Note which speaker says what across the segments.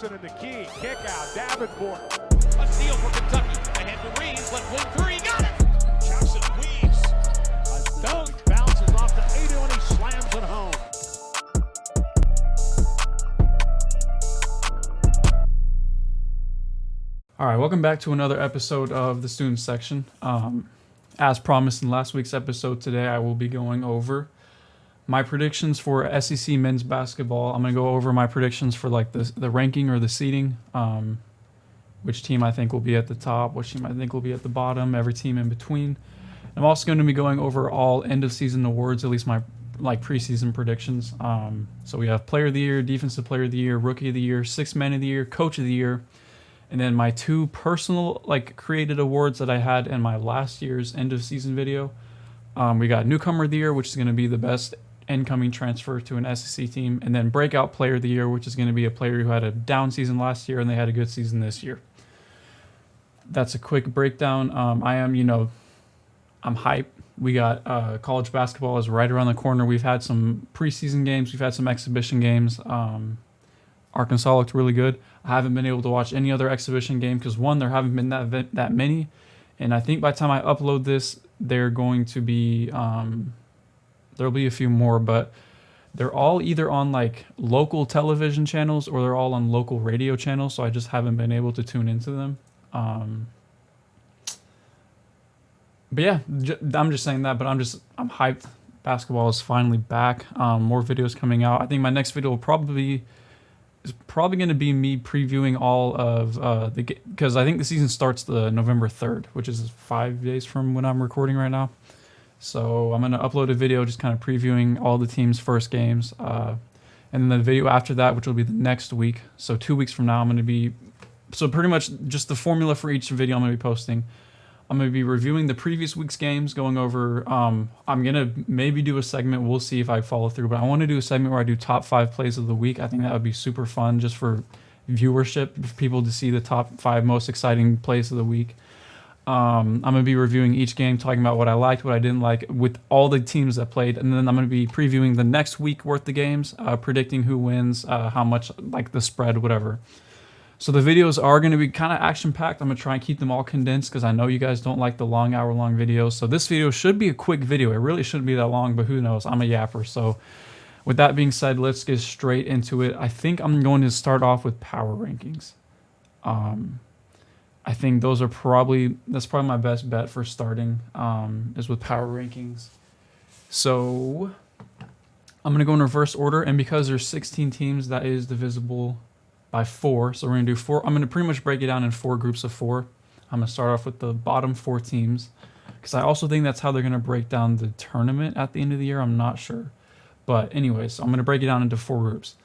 Speaker 1: Jackson in the key. Kick out. Davenport.
Speaker 2: A steal for Kentucky. Ahead to Reeves. Left wing three. Got it. Jackson weaves.
Speaker 1: A dunk bounces off the 80 and he slams it home.
Speaker 3: All right, welcome back to another episode of the Student Section. As promised in last week's episode, today I will be going over my predictions for SEC men's basketball. I'm going to go over my predictions for like the ranking or the seeding, which team I think will be at the top, which team I think will be at the bottom, every team in between. I'm also going to be going over all end of season awards, at least my like preseason predictions. So we have Player of the Year, Defensive Player of the Year, Rookie of the Year, Sixth Man of the Year, Coach of the Year. And then my two personal created awards that I had in my last year's end of season video. We got Newcomer of the Year, which is going to be the best incoming transfer to an SEC team. And then Breakout Player of the Year, which is going to be a player who had a down season last year and they had a good season this year. That's a quick breakdown. I'm hyped. We got college basketball is right around the corner. We've had some preseason games. We've had some exhibition games. Arkansas looked really good. I haven't been able to watch any other exhibition game because, one, there haven't been that many. And I think by the time I upload this, they're going to be, there'll be a few more, but they're all either on like local television channels or they're all on local radio channels. So I just haven't been able to tune into them. But yeah, I'm just saying that, but I'm hyped. Basketball is finally back. More videos coming out. I think my next video will probably going to be me previewing all of because I think the season starts the November 3rd, which is 5 days from when I'm recording right now. So I'm going to upload a video just kind of previewing all the team's first games. And then the video after that, which will be the next week. So 2 weeks from now, I'm going to be, so pretty much just the formula for each video I'm going to be posting. I'm going to be reviewing the previous week's games, going over, I'm going to maybe do a segment. We'll see if I follow through, but I want to do a segment where I do top 5 plays of the week. I think that would be super fun just for viewership, for people to see the top 5 most exciting plays of the week. I'm going to be reviewing each game, talking about what I liked, what I didn't like with all the teams that played. And then I'm going to be previewing the next week worth of games, predicting who wins, how much, like the spread, whatever. So the videos are going to be kind of action-packed. I'm going to try and keep them all condensed because I know you guys don't like the long hour-long videos. So this video should be a quick video. It really shouldn't be that long, but who knows? I'm a yapper. So with that being said, let's get straight into it. I think I'm going to start off with power rankings. I think that's probably my best bet for starting is with power rankings. So I'm going to go in reverse order, and because there's 16 teams, that is divisible by 4. So we're going to do 4. I'm going to pretty much break it down in 4 groups of 4. I'm going to start off with the bottom 4 teams because I also think that's how they're going to break down the tournament at the end of the year. I'm not sure. But anyways, I'm going to break it down into 4 groups.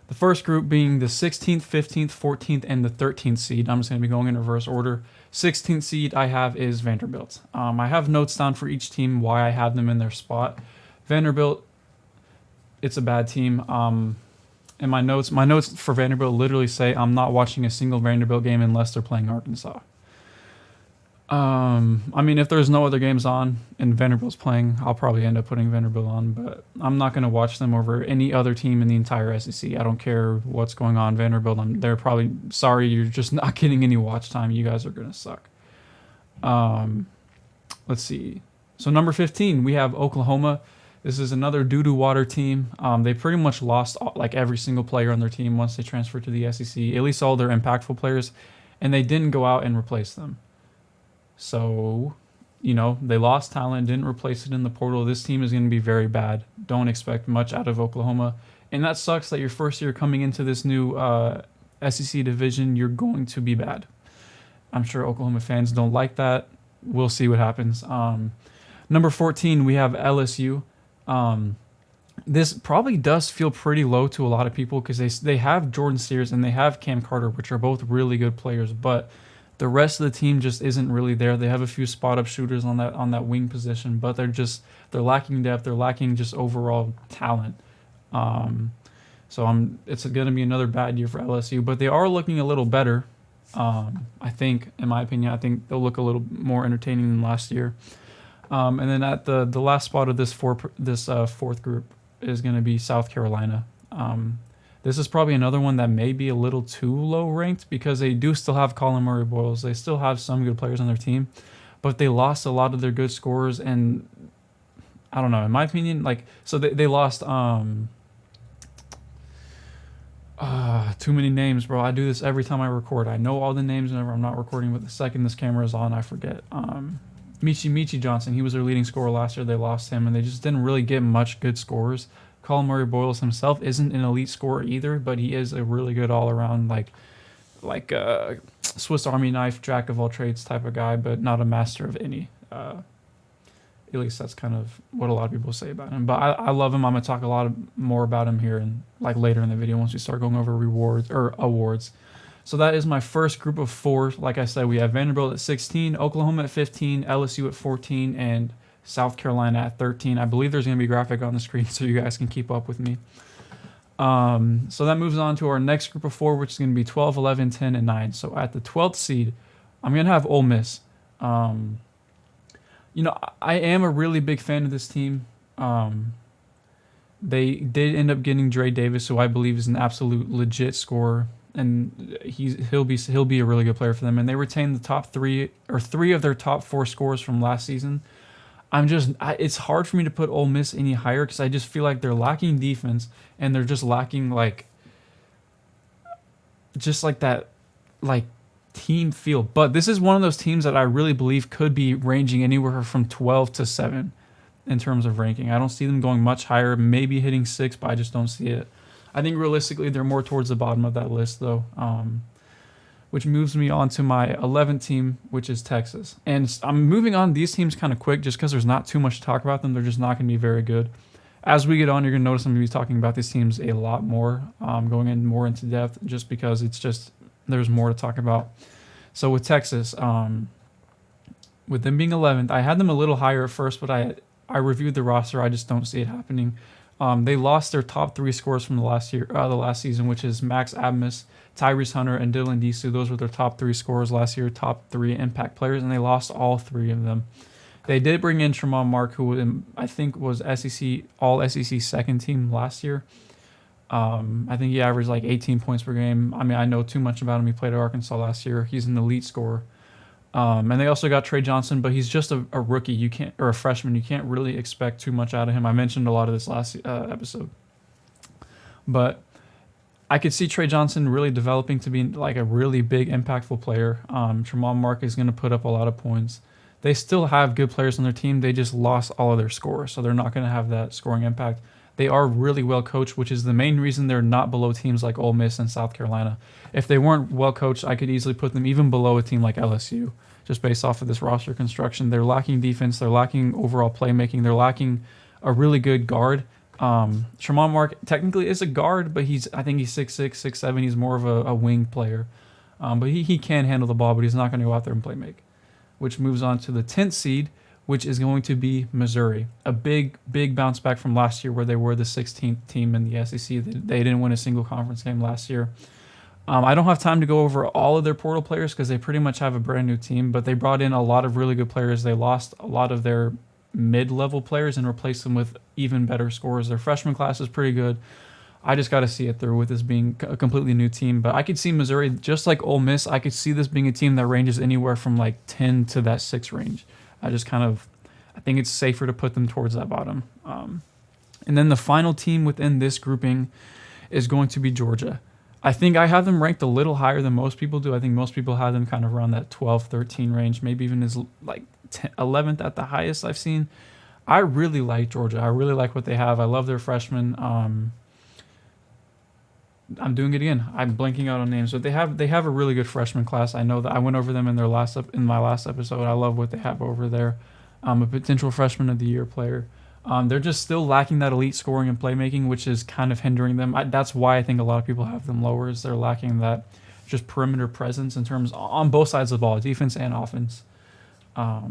Speaker 3: The first group being the 16th, 15th, 14th, and the 13th seed. I'm just going to be going in reverse order. 16th seed I have is Vanderbilt. I have notes down for each team why I have them in their spot. Vanderbilt, it's a bad team. And my notes for Vanderbilt literally say I'm not watching a single Vanderbilt game unless they're playing Arkansas. I mean, if there's no other games on and Vanderbilt's playing, I'll probably end up putting Vanderbilt on, but I'm not going to watch them over any other team in the entire SEC. I don't care what's going on. Vanderbilt, they're probably sorry. You're just not getting any watch time. You guys are going to suck. Let's see. So number 15, we have Oklahoma. This is another doo-doo water team. They pretty much lost like every single player on their team once they transferred to the SEC, at least all their impactful players, and they didn't go out and replace them. So, they lost talent, didn't replace it in the portal. This team is going to be very bad. Don't expect much out of Oklahoma. And that sucks that your first year coming into this new SEC division, you're going to be bad. I'm sure Oklahoma fans don't like that. We'll see what happens. Number 14, we have LSU. This probably does feel pretty low to a lot of people because they have Jordan Sears and they have Cam Carter, which are both really good players, but the rest of the team just isn't really there. They have a few spot-up shooters on that wing position, but they're lacking depth. They're lacking just overall talent. So it's going to be another bad year for LSU, but they are looking a little better. I think, in my opinion, they'll look a little more entertaining than last year. And then at the last spot of this fourth group is going to be South Carolina. This is probably another one that may be a little too low ranked because they do still have Colin Murray Boyles. They still have some good players on their team, but they lost a lot of their good scorers. And I don't know, in my opinion, like, so they lost too many names, bro. I do this every time I record. I know all the names whenever I'm not recording, but the second this camera is on, I forget. Michi Johnson, he was their leading scorer last year. They lost him, and they just didn't really get much good scores. Colin Murray Boyles himself isn't an elite scorer either, but he is a really good all-around, like Swiss Army knife, jack of all trades type of guy, but not a master of any. At least that's kind of what a lot of people say about him. But I love him. I'm gonna talk a lot more about him here and like later in the video once we start going over rewards or awards. So that is my first group of 4. Like I said, we have Vanderbilt at 16, Oklahoma at 15, LSU at 14, and South Carolina at 13. I believe there's going to be a graphic on the screen so you guys can keep up with me. So that moves on to our next group of 4, which is going to be 12, 11, 10, and 9. So at the 12th seed, I'm going to have Ole Miss. You know, I am a really big fan of this team. They did end up getting Dre Davis, who I believe is an absolute legit scorer, and he'll be a really good player for them. And they retained the top 3 of their top 4 scorers from last season. It's hard for me to put Ole Miss any higher because I just feel like they're lacking defense and they're just lacking that team feel. But this is one of those teams that I really believe could be ranging anywhere from 12 to 7 in terms of ranking. I don't see them going much higher, maybe hitting 6, but I just don't see it. I think realistically they're more towards the bottom of that list though. Which moves me on to my 11th team, which is Texas. And I'm moving on these teams kind of quick just because there's not too much to talk about them. They're just not going to be very good. As we get on, you're going to notice I'm going to be talking about these teams a lot more, going in more into depth just because there's more to talk about. So with Texas, with them being 11th, I had them a little higher at first, but I reviewed the roster. I just don't see it happening. They lost their top 3 scorers from the last season, which is Max Abmas, Tyrese Hunter, and Dylan Disu. Those were their top 3 scorers last year, top 3 impact players, and they lost all 3 of them. They did bring in Tramon Mark, who I think was all SEC second team last year. I think he averaged like 18 points per game. I mean, I know too much about him. He played at Arkansas last year. He's an elite scorer. And they also got Trey Johnson, but he's just a rookie. Or a freshman. You can't really expect too much out of him. I mentioned a lot of this last episode. But I could see Trey Johnson really developing to be like a really big, impactful player. Tramon Mark is going to put up a lot of points. They still have good players on their team. They just lost all of their scores, so they're not going to have that scoring impact. They are really well coached, which is the main reason they're not below teams like Ole Miss and South Carolina. If they weren't well coached, I could easily put them even below a team like LSU, just based off of this roster construction. They're lacking defense. They're lacking overall playmaking. They're lacking a really good guard. Tramon Mark technically is a guard, but I think he's 6'6", 6'7". He's more of a wing player. But he can handle the ball, but he's not going to go out there and play make. Which moves on to the 10th seed, which is going to be Missouri. A big bounce back from last year where they were the 16th team in the SEC. They didn't win a single conference game last year. I don't have time to go over all of their portal players because they pretty much have a brand new team, but they brought in a lot of really good players. They lost a lot of their mid-level players and replaced them with even better scorers. Their freshman class is pretty good. I just got to see it through with this being a completely new team. But I could see Missouri, just like Ole Miss, I could see this being a team that ranges anywhere from like 10 to that 6 range. I think it's safer to put them towards that bottom. And then the final team within this grouping is going to be Georgia. I think I have them ranked a little higher than most people do. I think most people have them kind of around that 12, 13 range, maybe even as like 11th at the highest I've seen. I really like Georgia. I really like what they have. I love their freshmen. I'm doing it again. I'm blanking out on names, but they have a really good freshman class. I know that I went over them in my last episode. I love what they have over there. A potential freshman of the year player. They're just still lacking that elite scoring and playmaking, which is kind of hindering them. That's why I think a lot of people have them lower. Is they're lacking that just perimeter presence in terms on both sides of the ball, defense and offense. But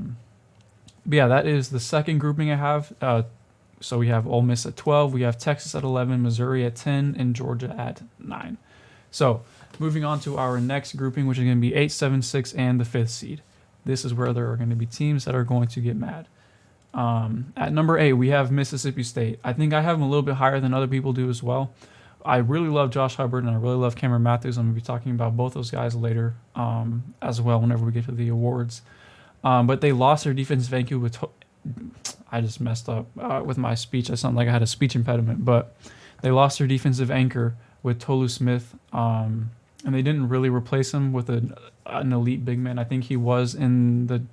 Speaker 3: yeah, that is the second grouping I have. So we have Ole Miss at 12, we have Texas at 11, Missouri at 10, and Georgia at 9. So moving on to our next grouping, which is going to be 8, 7, 6, and the 5th seed. This is where there are going to be teams that are going to get mad. At number 8, we have Mississippi State. I think I have them a little bit higher than other people do as well. I really love Josh Hubbard and I really love Cameron Matthews. I'm going to be talking about both those guys later as well whenever we get to the awards. But they lost their defensive anchor with... I just messed up with my speech. I sound like I had a speech impediment. But they lost their defensive anchor with Tolu Smith. And they didn't really replace him with an elite big man. I think he was in the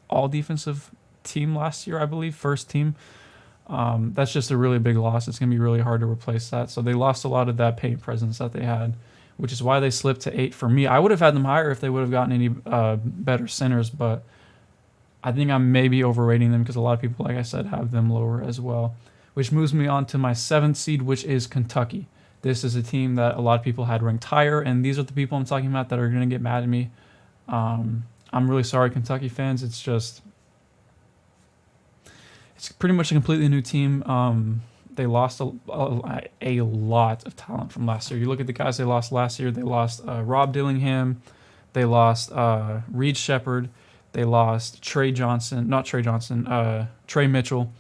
Speaker 3: all-defensive team last year, I believe, first team. That's just a really big loss. It's going to be really hard to replace that. So they lost a lot of that paint presence that they had, which is why they slipped to 8 for me. I would have had them higher if they would have gotten any better centers, but I think I'm maybe overrating them because a lot of people, like I said, have them lower as well, which moves me on to my 7th seed, which is Kentucky. This is a team that a lot of people had ranked higher, and these are the people I'm talking about that are going to get mad at me. I'm really sorry, Kentucky fans. It's pretty much a completely new team. They lost a lot of talent from last year. You look at the guys they lost last year. They lost Rob Dillingham. They lost Reed Shepherd. They lost Trey Mitchell.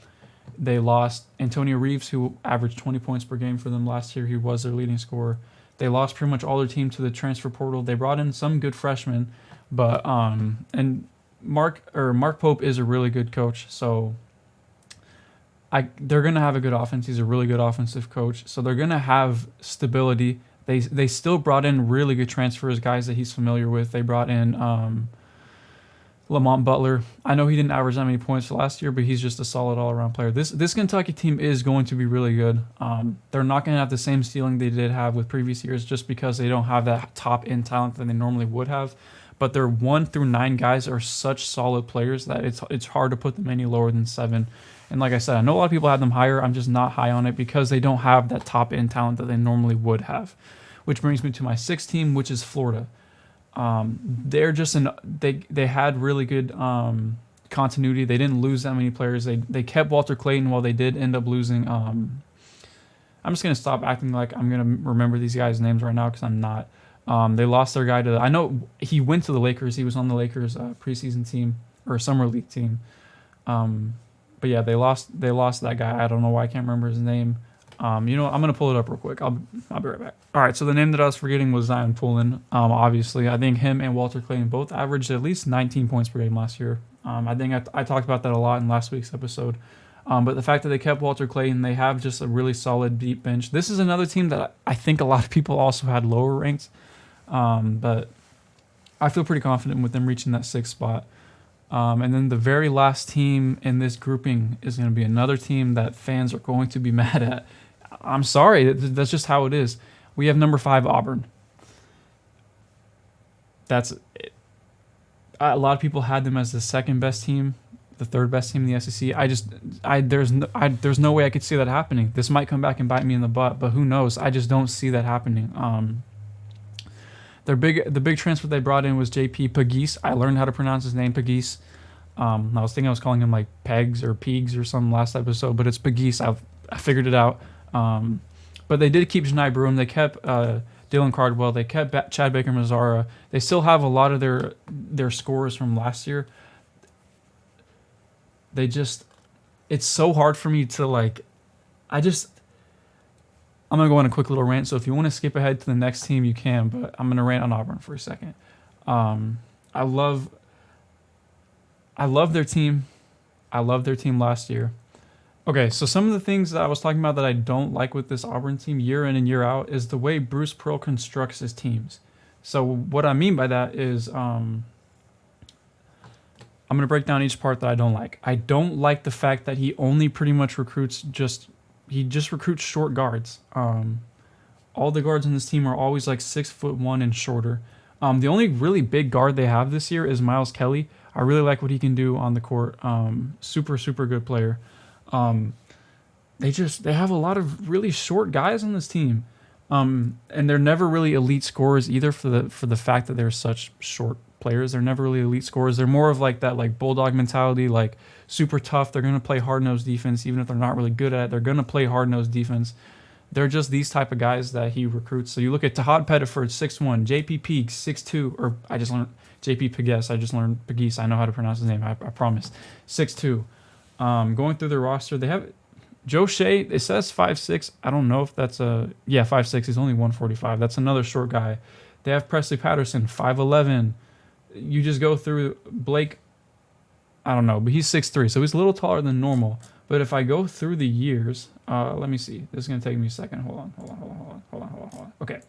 Speaker 3: They lost Antonio Reeves, who averaged 20 points per game for them last year. He was their leading scorer. They lost pretty much all their team to the transfer portal. They brought in some good freshmen, but and Mark Pope is a really good coach, so they're gonna have a good offense. He's a really good offensive coach, so they're gonna have stability. They still brought in really good transfers, guys that he's familiar with. They brought in Lamont Butler. I know he didn't average that many points last year, but he's just a solid all-around player. This Kentucky team is going to be really good. They're not going to have the same ceiling they did have with previous years just because they don't have that top-end talent that they normally would have. But their 1 through 9 guys are such solid players that it's hard to put them any lower than 7. And like I said, I know a lot of people have them higher. I'm just not high on it because they don't have that top-end talent that they normally would have. Which brings me to my 6th team, which is Florida. They're just they had really good continuity. They didn't lose that many players. They kept Walter Clayton while they did end up losing. I'm just gonna stop acting like I'm gonna remember these guys' names right now because I'm not. They lost their guy I know he went to the Lakers. He was on the Lakers preseason team or summer league team. But yeah, they lost that guy. I don't know why I can't remember his name. I'm gonna pull it up real quick. I'll be right back. All right, so the name that I was forgetting was Zion Pullen. Obviously, I think him and Walter Clayton both averaged at least 19 points per game last year. I think I talked about that a lot in last week's episode. But the fact that they kept Walter Clayton, they have just a really solid deep bench. This is another team that I think a lot of people also had lower ranked. But I feel pretty confident with them reaching that 6th spot. And then the very last team in this grouping is going to be another team that fans are going to be mad at. I'm sorry, that's just how it is. We have number 5, Auburn. That's it. A lot of people had them as the 2nd best team, the 3rd best team in the SEC. There's no way I could see that happening. This might come back and bite me in the butt, but who knows? I just don't see that happening. The big transfer they brought in was JP Pegues. I learned how to pronounce his name, Pegues. I was thinking I was calling him like Pegs or Pegs or something last episode, but it's Pegues. I figured it out. But they did keep Janai Broome. They kept Dylan Cardwell. They kept Chad Baker-Mazara. They still have a lot of their scorers from last year. It's so hard for me to like. I'm going to go on a quick little rant, so if you want to skip ahead to the next team, you can, but I'm going to rant on Auburn for a second. I love their team. I loved their team last year. Okay, so some of the things that I was talking about that I don't like with this Auburn team year in and year out is the way Bruce Pearl constructs his teams. So what I mean by that is I'm going to break down each part that I don't like. I don't like the fact that he only pretty much recruits short guards. All the guards on this team are always like 6'1" and shorter. The only really big guard they have this year is Miles Kelly. I really like what he can do on the court. Super, super good player. They have a lot of really short guys on this team. And they're never really elite scorers either for the fact that they're such short players. They're never really elite scorers. They're more of like that like bulldog mentality, like super tough. They're going to play hard-nosed defense even if they're not really good at it. They're going to play hard-nosed defense. They're just these type of guys that he recruits. So you look at Tahad Pettiford, 6'1", JP Pegues, 6'2", or I just learned JP Pegues. I just learned Pegues. I know how to pronounce his name. I promise. 6'2". Going through their roster, they have Joe Shea, it says 5'6". I don't know if that's a... Yeah, 5'6". He's only 145. That's another short guy. They have Presley Patterson, 5'11". You just go through Blake... I don't know, but he's 6'3", so he's a little taller than normal. But if I go through the years... let me see. This is going to take me a second. Hold on. Okay.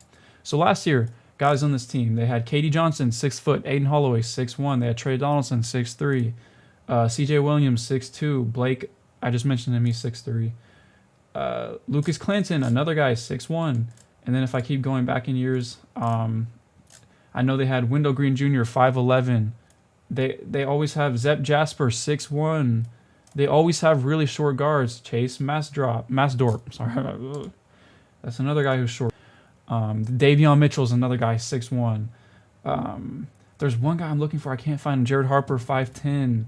Speaker 3: So last year, guys on this team, they had Katie Johnson, 6 foot. Aiden Holloway, 6'1". They had Trey Donaldson, 6'3". CJ Williams, 6'2". Blake... I just mentioned him, he's 6'3". Lucas Clanton, another guy, 6'1". And then if I keep going back in years, I know they had Wendell Green Jr., 5'11". They always have Zep Jasper, 6'1". They always have really short guards. Chase Masdorp. Sorry. That's another guy who's short. Davion Mitchell's another guy, 6'1". There's one guy I'm looking for. I can't find him. Jared Harper, 5'10".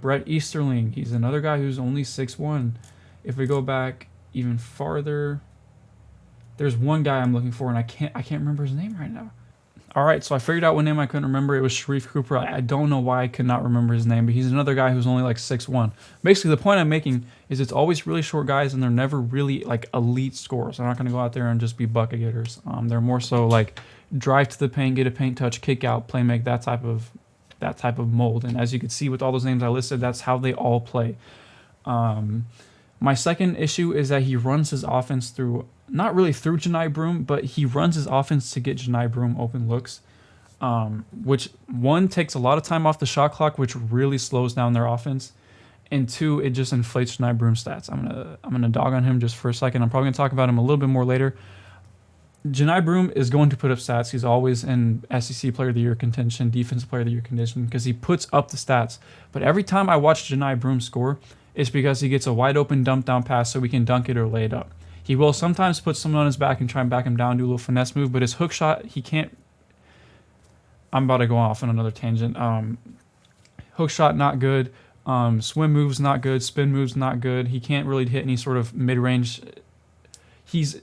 Speaker 3: Brett Easterling, he's another guy who's only 6'1". If we go back even farther, there's one guy I'm looking for, and I can't remember his name right now. All right, so I figured out one name I couldn't remember. It was Sharif Cooper. I don't know why I could not remember his name, but he's another guy who's only like 6'1". Basically, the point I'm making is it's always really short guys, and they're never really like elite scorers. They're not going to go out there and just be bucket getters. They're more so like drive to the paint, get a paint touch, kick out, play make, that type of mold. And as you can see with all those names I listed, that's how they all play. My second issue is that he runs his offense through, not really through Johni Broome, but he runs his offense to get Johni Broome open looks, which one, takes a lot of time off the shot clock, which really slows down their offense, and two, it just inflates Johni Broome's stats. I'm gonna dog on him just for a second. I'm probably gonna talk about him a little bit more later. Johni Broome is going to put up stats. He's always in SEC Player of the Year contention, Defensive Player of the Year contention, because he puts up the stats. But every time I watch Johni Broome score, it's because he gets a wide open dump down pass so we can dunk it or lay it up. He will sometimes put someone on his back and try and back him down, do a little finesse move, but his hook shot, he can't... I'm about to go off on another tangent. Hook shot, not good. Swim moves, not good. Spin moves, not good. He can't really hit any sort of mid-range. He's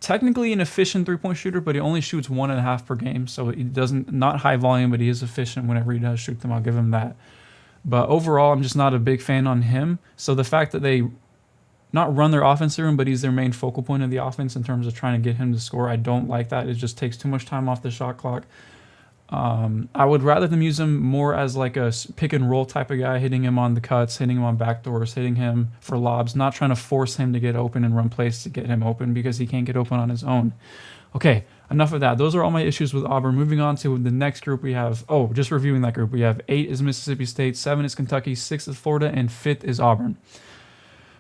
Speaker 3: technically an efficient three-point shooter, but he only shoots 1.5 per game, so he doesn't, not high volume, but he is efficient whenever he does shoot them. I'll give him that. But overall, I'm just not a big fan on him. So the fact that they not run their offense through him, but he's their main focal point of the offense in terms of trying to get him to score, I don't like that. It just takes too much time off the shot clock. I would rather them use him more as like a pick and roll type of guy, hitting him on the cuts, hitting him on backdoors, hitting him for lobs, not trying to force him to get open and run plays to get him open because he can't get open on his own. Okay, enough of that. Those are all my issues with Auburn. Moving on to the next group we have, just reviewing that group, we have 8 is Mississippi State, 7 is Kentucky, 6 is Florida, and 5th is Auburn.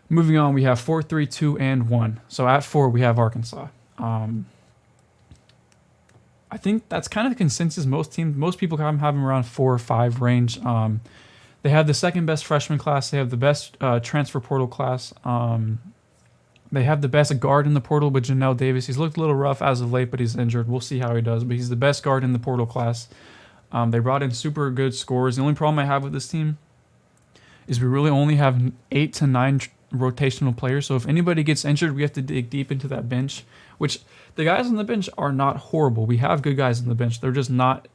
Speaker 3: Moving on, we have 4, 3, 2, and 1. So at 4, we have Arkansas. I think that's kind of the consensus. Most people have them around 4 or 5 range. They have the second best freshman class. They have the best transfer portal class. They have the best guard in the portal with Janelle Davis. He's looked a little rough as of late, but he's injured. We'll see how he does, but he's the best guard in the portal class. They brought in super good scorers. The only problem I have with this team is we really only have 8 to 9 rotational players. So if anybody gets injured, we have to dig deep into that bench, which the guys on the bench are not horrible. We have good guys on the bench. They're just not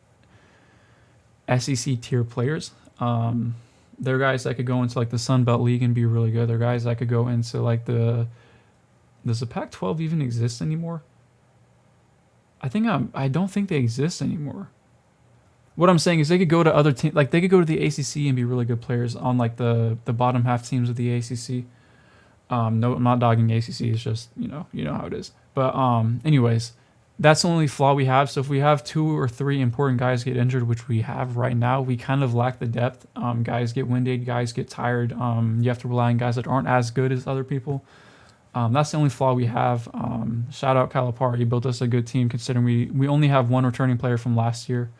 Speaker 3: SEC tier players. They're guys that could go into like the Sun Belt League and be really good. They're guys that could go into like does the Pac-12 even exist anymore? I don't think they exist anymore. What I'm saying is they could go to other teams, like they could go to the ACC and be really good players on like the bottom half teams of the ACC. No, I'm not dogging ACC. It's just, you know how it is. But anyways, that's the only flaw we have. So if we have 2 or 3 important guys get injured, which we have right now, we kind of lack the depth. Guys get winded, guys get tired. You have to rely on guys that aren't as good as other people. That's the only flaw we have. Shout out Calipari. He built us a good team considering we only have 1 returning player from last year.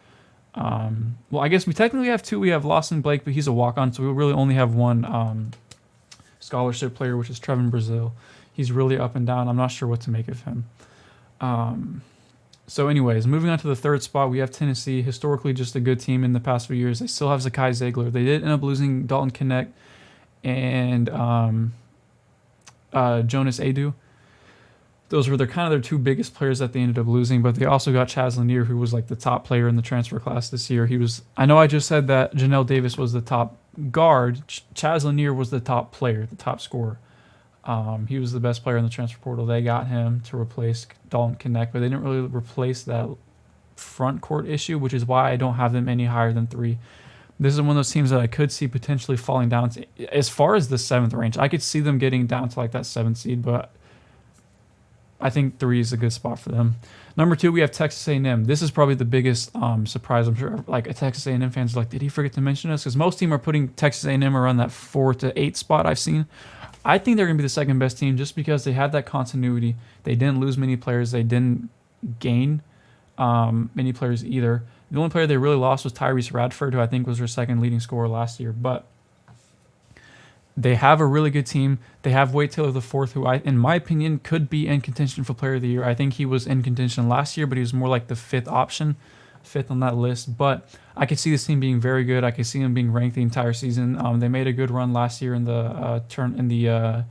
Speaker 3: Well, I guess we technically have 2. We have Lawson Blake, but he's a walk-on, so we really only have 1 scholarship player, which is Trevin Brazile. He's really up and down. I'm not sure what to make of him. So anyways, moving on to the 3rd spot, we have Tennessee. Historically, just a good team in the past few years. They still have Zakai Ziegler. They did end up losing Dalton Knecht and Jonas Adu. Those were their 2 biggest players that they ended up losing, but they also got Chaz Lanier, who was like the top player in the transfer class this year. I know I just said that Janelle Davis was the top guard. Chaz Lanier was the top player, the top scorer. He was the best player in the transfer portal. They got him to replace Dalton Connect, but they didn't really replace that front court issue, which is why I don't have them any higher than 3. This is one of those teams that I could see potentially falling down to, as far as the 7th range. I could see them getting down to like that 7th seed, but I think 3 is a good spot for them. Number 2, we have Texas A&M. This is probably the biggest surprise. I'm sure like Texas A&M fans are like, did he forget to mention us? Because most teams are putting Texas A&M around that 4 to 8 spot I've seen. I think they're going to be the second best team just because they had that continuity. They didn't lose many players. They didn't gain many players either. The only player they really lost was Tyrese Radford, who I think was their second leading scorer last year. But they have a really good team. They have Wade Taylor IV, who in my opinion, could be in contention for Player of the Year. I think he was in contention last year, but he was more like the 5th option, 5th on that list. But I could see this team being very good. I could see them being ranked the entire season. They made a good run last year in the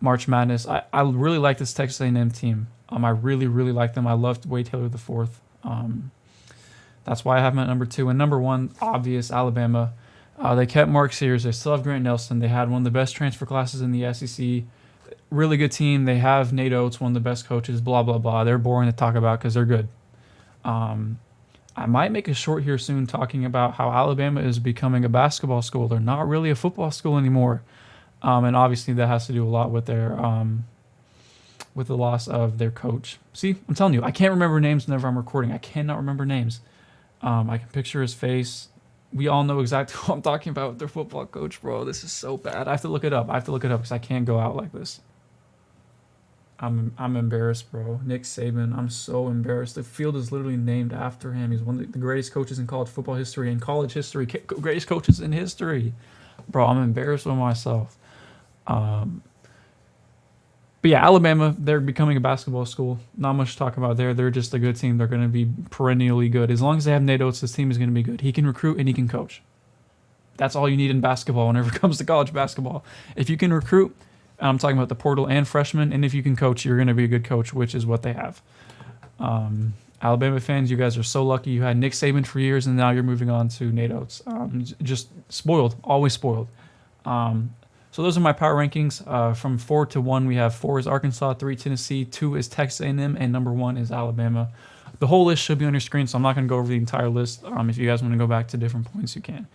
Speaker 3: March Madness. I really like this Texas A&M team. I really, really like them. I loved Wade Taylor IV. That's why I have them at number 2. And number 1, obvious, Alabama. They kept Mark Sears. They still have Grant Nelson. They had one of the best transfer classes in the SEC. Really good team. They have Nate Oates, one of the best coaches, blah, blah, blah. They're boring to talk about because they're good. I might make a short here soon talking about how Alabama is becoming a basketball school. They're not really a football school anymore. And obviously that has to do a lot with their with the loss of their coach. See, I'm telling you, I can't remember names whenever I'm recording. I cannot remember names. I can picture his face. We all know exactly who I'm talking about with their football coach, bro. This is so bad. I have to look it up. because I can't go out like this. I'm embarrassed, bro. Nick Saban. I'm so embarrassed. The field is literally named after him. He's one of the greatest coaches in college football history and college history. Greatest coaches in history. Bro, I'm embarrassed with myself. But yeah, Alabama, they're becoming a basketball school. Not much to talk about there. They're just a good team. They're going to be perennially good. As long as they have Nate Oates, this team is going to be good. He can recruit and he can coach. That's all you need in basketball whenever it comes to college basketball. If you can recruit, I'm talking about the portal and freshmen, and if you can coach, you're going to be a good coach, which is what they have. Alabama fans, you guys are so lucky. You had Nick Saban for years, and now you're moving on to Nate Oates. Just spoiled, always spoiled. So those are my power rankings. From 4 to 1, we have 4 is Arkansas, 3 Tennessee, 2 is Texas A&M, and number 1 is Alabama. The whole list should be on your screen, so I'm not going to go over the entire list. If you guys want to go back to different points, you can.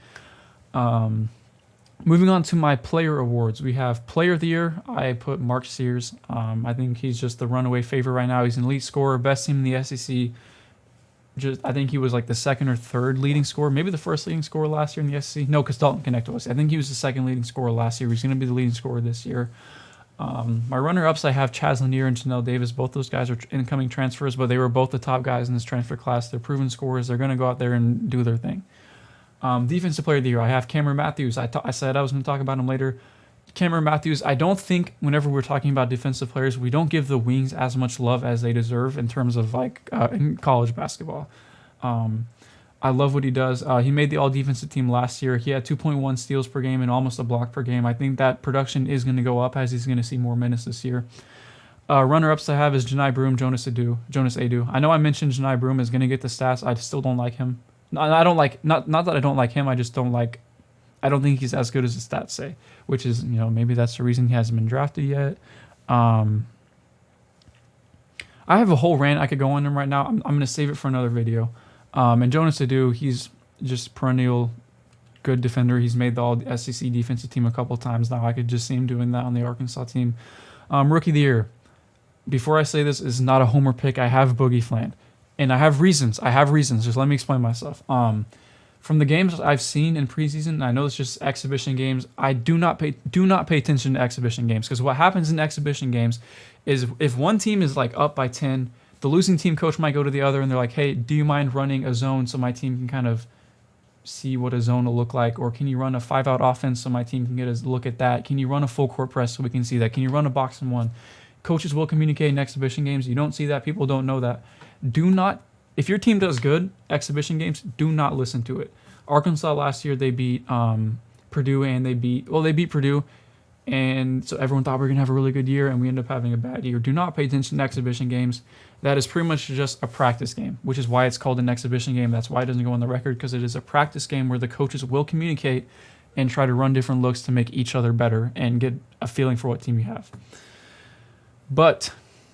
Speaker 3: Moving on to my player awards, we have Player of the Year. I put Mark Sears. I think he's just the runaway favorite right now. He's an elite scorer, best team in the SEC. I think he was like the 2nd or 3rd leading scorer, maybe the 1st leading scorer last year in the SEC. No, because Dalton Connect was. I think he was the 2nd leading scorer last year. He's going to be the leading scorer this year. My runner-ups, I have Chaz Lanier and Janelle Davis. Both those guys are incoming transfers, but they were both the top guys in this transfer class. They're proven scorers. They're going to go out there and do their thing. Defensive Player of the Year, I have Cameron Matthews. I said I was going to talk about him later. Cameron Matthews, I don't think whenever we're talking about defensive players, we don't give the wings as much love as they deserve in terms of in college basketball. I love what he does. He made the all-defensive team last year. He had 2.1 steals per game and almost a block per game. I think that production is going to go up as he's going to see more minutes this year. Runner-ups I have is Janai Broom, Jonas Adu. I know I mentioned Janai Broom is going to get the stats. I still don't like him. I don't like not that I don't like him. I just don't like. I don't think he's as good as the stats say, which is maybe that's the reason he hasn't been drafted yet. I have a whole rant I could go on him right now. I'm going to save it for another video. And Jonas Adu, he's just perennial good defender. He's made the all-SEC defensive team a couple times now. I could just see him doing that on the Arkansas team. Rookie of the Year. Before I say this is not a homer pick. I have Boogie Fland. And I have reasons. Just let me explain myself. From the games I've seen in preseason, I know it's just exhibition games. I do not pay attention to exhibition games, because what happens in exhibition games is if one team is up by 10, the losing team coach might go to the other and they're like, "Hey, do you mind running a zone so my team can kind of see what a zone will look like? Or can you run a 5-out offense so my team can get a look at that? Can you run a full court press so we can see that? Can you run a box and one?" Coaches will communicate in exhibition games. You don't see that. People don't know that. If your team does good exhibition games, do not listen to it. Arkansas last year, they beat Purdue, and they beat Purdue, and so everyone thought we were going to have a really good year, and we ended up having a bad year. Do not pay attention to exhibition games. That is pretty much just a practice game, which is why it's called an exhibition game. That's why it doesn't go on the record, because it is a practice game where the coaches will communicate and try to run different looks to make each other better and get a feeling for what team you have. But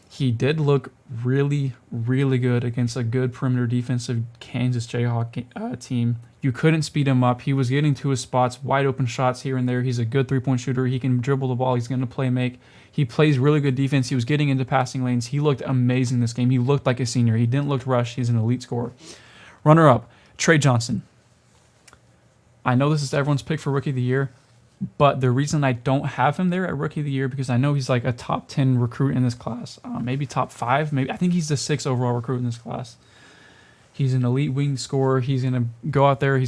Speaker 3: he did look really, really good against a good perimeter defensive Kansas Jayhawk team. You couldn't speed him up. He was getting to his spots, wide open shots here and there. He's a good three-point shooter. He can dribble the ball. He's going to play make. He plays really good defense. He was getting into passing lanes. He looked amazing this game. He looked like a senior. He didn't look rushed. He's an elite scorer. Runner-up, Trey Johnson. I know this is everyone's pick for Rookie of the Year, but the reason I don't have him there at Rookie of the Year because I know he's like a top 10 recruit in this class, maybe top 5. Maybe I think he's the 6th overall recruit in this class. He's an elite wing scorer. He's going to go out there.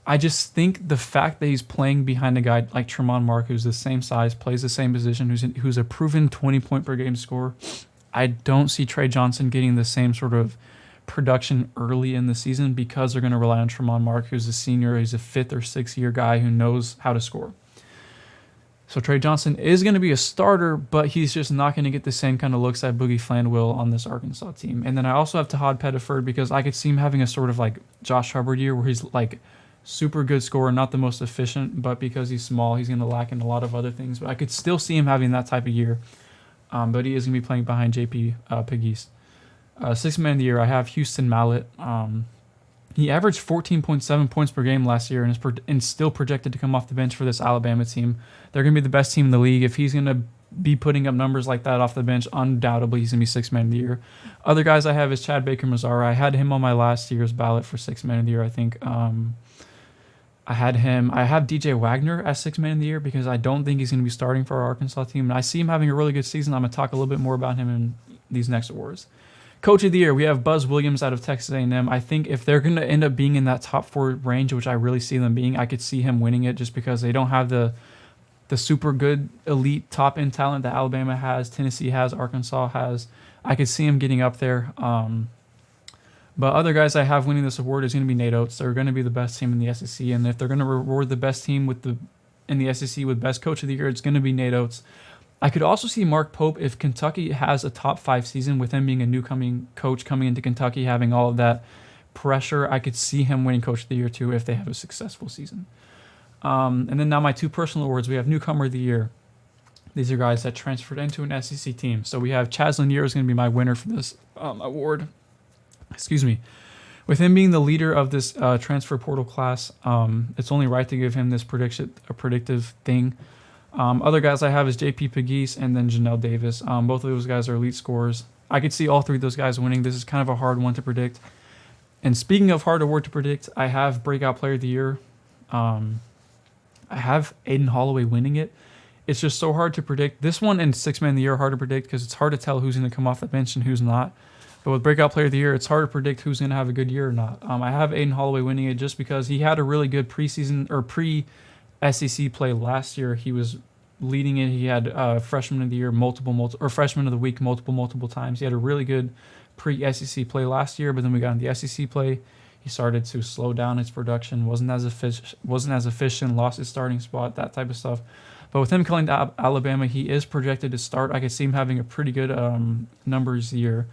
Speaker 3: I just think the fact that he's playing behind a guy like Tremont Mark, who's the same size, plays the same position, who's a proven 20-point-per-game scorer, I don't see Trey Johnson getting the same sort of production early in the season because they're going to rely on Tremont Mark, who's a senior. He's a 5th or 6th year guy who knows how to score. So Trey Johnson is going to be a starter, but he's just not going to get the same kind of looks that Boogie Fland will on this Arkansas team. And then I also have Tahad Pettiford because I could see him having a sort of like Josh Hubbard year where he's like super good scorer, not the most efficient, but because he's small, he's going to lack in a lot of other things. But I could still see him having that type of year. But he is going to be playing behind JP Pegues. Sixth man of the year, I have Houston Mallett. He averaged 14.7 points per game last year and is still projected to come off the bench for this Alabama team. They're going to be the best team in the league. If he's going to be putting up numbers like that off the bench, undoubtedly he's going to be sixth man of the year. Other guys I have is Chad Baker-Mazara. I had him on my last year's ballot for sixth man of the year, I think. I have DJ Wagner as sixth man of the year because I don't think he's going to be starting for our Arkansas team. And I see him having a really good season. I'm going to talk a little bit more about him in these next awards. Coach of the year, we have Buzz Williams out of Texas A&M. I think if they're going to end up being in that top 4 range, which I really see them being, I could see him winning it just because they don't have the super good elite top end talent that Alabama has, Tennessee has, Arkansas has. I could see him getting up there. But other guys I have winning this award is going to be Nate Oates. They're going to be the best team in the SEC, and if they're going to reward the best team in the SEC with best coach of the year, it's going to be Nate Oates. I could also see Mark Pope if Kentucky has a top 5 season with him being a new coach coming into Kentucky, having all of that pressure. I could see him winning coach of the year too if they have a successful season. And then now my 2 personal awards. We have newcomer of the year. These are guys that transferred into an SEC team. So we have Chaz Lanier is going to be my winner for this award. Excuse me. With him being the leader of this transfer portal class, it's only right to give him this predictive thing. Other guys I have is JP Pegues and then Janelle Davis. Both of those guys are elite scorers. I could see all 3 of those guys winning. This is kind of a hard one to predict. And speaking of hard award to predict, I have breakout player of the year. I have Aiden Holloway winning it. It's just so hard to predict. This one and sixth man of the year are hard to predict because it's hard to tell who's going to come off the bench and who's not. But with breakout player of the year, it's hard to predict who's going to have a good year or not. I have Aiden Holloway winning it just because he had a really good preseason or pre-SEC play last year. He was leading it. He had freshman of the year or freshman of the week multiple times. He had a really good pre-SEC play last year, but then we got in the SEC play. He started to slow down his production, wasn't as efficient, lost his starting spot, that type of stuff. But with him coming to Alabama, he is projected to start. I could see him having a pretty good numbers year.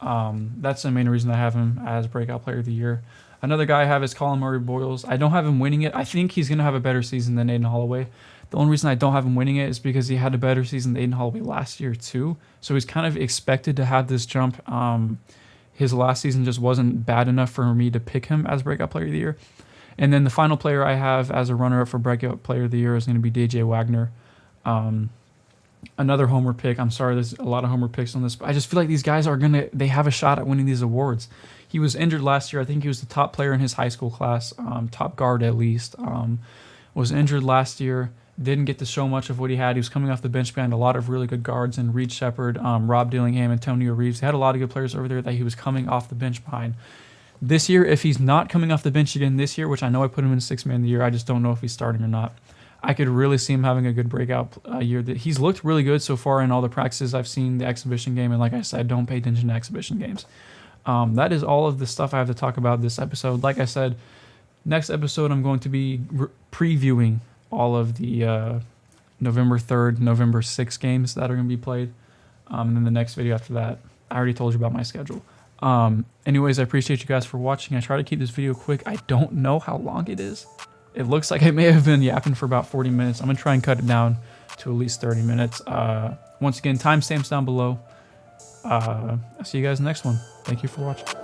Speaker 3: That's the main reason I have him as breakout player of the year. Another guy I have is Colin Murray Boyles. I don't have him winning it. I think he's going to have a better season than Aiden Holloway. The only reason I don't have him winning it is because he had a better season than Aiden Holloway last year too. So he's kind of expected to have this jump. His last season just wasn't bad enough for me to pick him as breakout player of the year. And then the final player I have as a runner-up for breakout player of the year is going to be DJ Wagner. Another homer pick. I'm sorry, there's a lot of homer picks on this, but I just feel like these guys they have a shot at winning these awards. He was injured last year. I think he was the top player in his high school class, top guard at least. Was injured last year. Didn't get to show much of what he had. He was coming off the bench behind a lot of really good guards and Reed Shepard, Rob Dillingham, Antonio Reeves. He had a lot of good players over there that he was coming off the bench behind. This year, if he's not coming off the bench again this year, which I know I put him in sixth man of the year, I just don't know if he's starting or not. I could really see him having a good breakout year. He's looked really good so far in all the practices I've seen, the exhibition game, and like I said, don't pay attention to exhibition games. That is all of the stuff I have to talk about this episode. Like I said, next episode I'm going to be previewing all of the November 3rd, November 6th games that are going to be played. And then the next video after that, I already told you about my schedule. Anyways, I appreciate you guys for watching. I try to keep this video quick. I don't know how long it is. it looks like I may have been yapping for about 40 minutes. I'm going to try and cut it down to at least 30 minutes. Once again, timestamps down below. I'll see you guys next one. Thank you for watching.